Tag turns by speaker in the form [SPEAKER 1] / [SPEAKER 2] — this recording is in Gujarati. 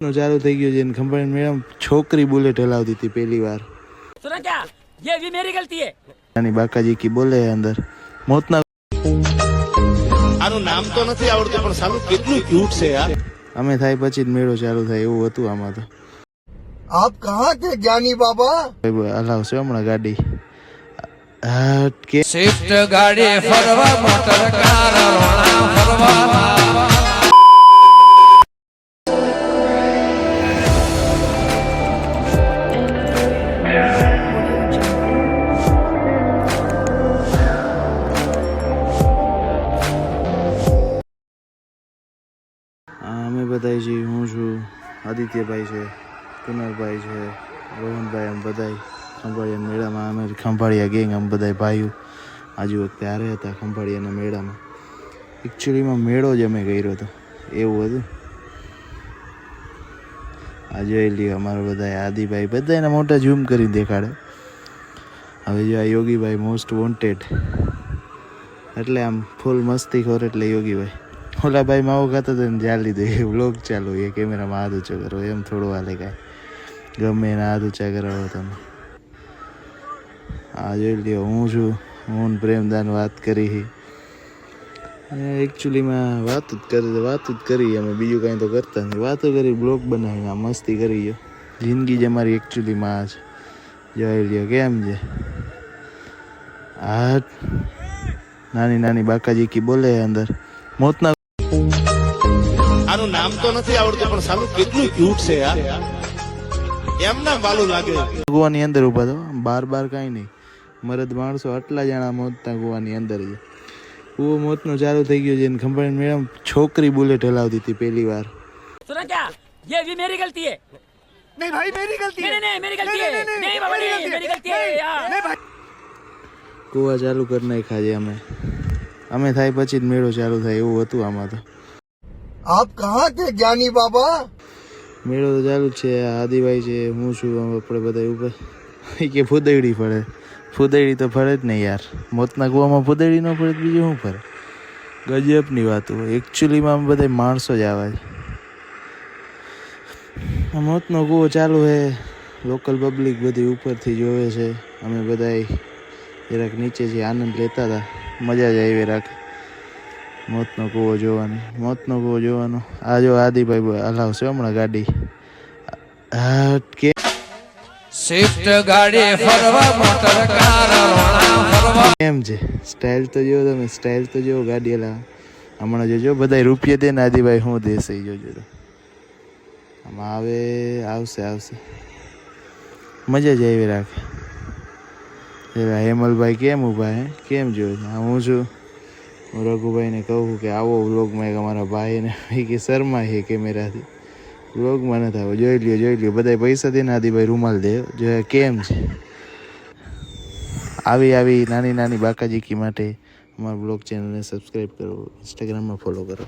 [SPEAKER 1] નો ચાલુ થઈ ગયો છે ખબર મેડમ છોકરી बुलेट हलावती थी पहली बार।
[SPEAKER 2] सुना क्या? ये भी मेरी गलती है।
[SPEAKER 1] यानी बाका जी की बोले अंदर મોતના
[SPEAKER 3] આનું નામ તો નથી આવડતું પણ સાલું કેટલું ક્યુટ છે યાર।
[SPEAKER 1] અમે થાય પછી જ મેળો ચાલુ થાય એવું હતું આમાં તો।
[SPEAKER 3] આપ કહાં કે જ્ઞાની બાબા?
[SPEAKER 1] હલાવશે હમણાં ગાડી કે
[SPEAKER 4] સ્વિફ્ટ ગાડી ફરવા મોટર કાર રોણા ફરવા
[SPEAKER 1] અમે બધા છીએ, હું છું, આદિત્યભાઈ છે, કુનાલભાઈ છે, રોહનભાઈ, અમે બધા ખંભાળિયા મેળામાં અમે ખંભાળિયા ગેંગ અમે બધા ભાઈઓ આજે વખતે હારે હતા ખંભાળિયાના મેળામાં। એકચ્યુઅલીમાં મેળો જ અમે કર્યો હતો એવું હતું। આ જોઈ લ્યો અમારા બધા આદિભાઈ બધાને મોટા ઝૂમ કરીને દેખાડે। હવે જો આ યોગીભાઈ મોસ્ટ વોન્ટેડ એટલે આમ ફૂલ મસ્તી ખોર એટલે યોગીભાઈ। ઓલા ભાઈ માવો ખાતા હતા ને જ્યાં લીધો એ વ્લોગ ચાલુ એ કેમેરામાં હાથ ઊંચો કરો એમ થોડું હાલે કાંઈ ગમે એને હાથ ઊંચા કરાવો તમે। આ જોઈ લ્યો હું છું, હું પ્રેમદાન વાત કરી એકચ્યુઅલીમાં વાત જ કરી અમે બીજું કાંઈ તો કરતા નથી। વાતો કરી બ્લોગ બનાવીને મસ્તી કરી ગયો। જિંદગી જ અમારી એકચ્યુઅલીમાં આ છે। જોઈ લ્યો કેમ છે આ નાની નાની બાકાજી કી બોલે અંદર મોતના
[SPEAKER 3] આનું નામ તો નથી આવડતું પણ સાલું કેટલું ક્યુટ છે યાર। એમ ના બાલું લાગે।
[SPEAKER 1] કુવાની અંદર ઉભા તો બાર કાંઈ નહીં મરદ માણસો આટલા જણા મોતના કુવાની અંદર છે। કુવો મોતનો ચાલુ થઈ ગયો છે ખબર મેડમ છોકરી बुलेट हलावती थी पहली बार।
[SPEAKER 2] सुना क्या? ये भी मेरी गलती है।
[SPEAKER 3] નહીં ભાઈ મેરી ગલતી
[SPEAKER 2] नहीं नहीं मेरी गलती है। नहीं बाबा नहीं मेरी गलती है यार।
[SPEAKER 1] કુવા ચાલુ કરી નાખ્યા છે અમે થાય પછી જ મેળો ચાલુ થાય એવું હતું આમાં તો।
[SPEAKER 3] આપ કહાં કે જ્ઞાની બાબા?
[SPEAKER 1] મેળો તો ચાલુ જ છે। આદિભાઈ છે, હું છું, આપણે બધા ઉપર કે ફૂદડી ફળે। ફૂદડી તો ફળે જ નહીં યાર, મોતના કૂવામાં ફૂદડી ન ફળે બીજું શું ફરે? ગજબની વાતો। એકચ્યુઅલીમાં અમે બધા માણસો જ આવા છે। મોતનો કૂવો ચાલુ છે, લોકલ પબ્લિક બધી ઉપરથી જોવે છે, અમે બધા જરાક નીચેથી આનંદ લેતા હતા। મજા જ આવી રાખે મોતનો કૂવો જોવાનો। આ જો આદિભાઈ હલાવશે હમણાં ગાડી કે
[SPEAKER 4] સ્વિફ્ટ ગાડી ફરવા મોટર કાર રોણા ફરવા
[SPEAKER 1] કેમ છે સ્ટાઇલ તો જો તમે, સ્ટાઇલ તો જો ગાડી હલાવે હમણાં જોજો બધા રૂપિયા દે ને આદિભાઈ શું દેશે જોજો તો આમાં આવશે મજા જ આવી રાખે। હેમલભાઈ કેમ ઊભા હે કેમ જોયો? હું છું, હું રઘુભાઈને કહું કે આવો વ્લોગમાં એક અમારા ભાઈને કે શર્મા છે કેમેરાથી વ્લોગમાં નથી આવો। જોઈ લ્યો બધા પૈસા દે ને આદિભાઈ રૂમાલ દે જો કેમ છે। આવી નાની નાની બાકાજીકી માટે અમારા બ્લોગ ચેનલને સબસ્ક્રાઈબ કરો, ઇન્સ્ટાગ્રામમાં ફોલો કરો।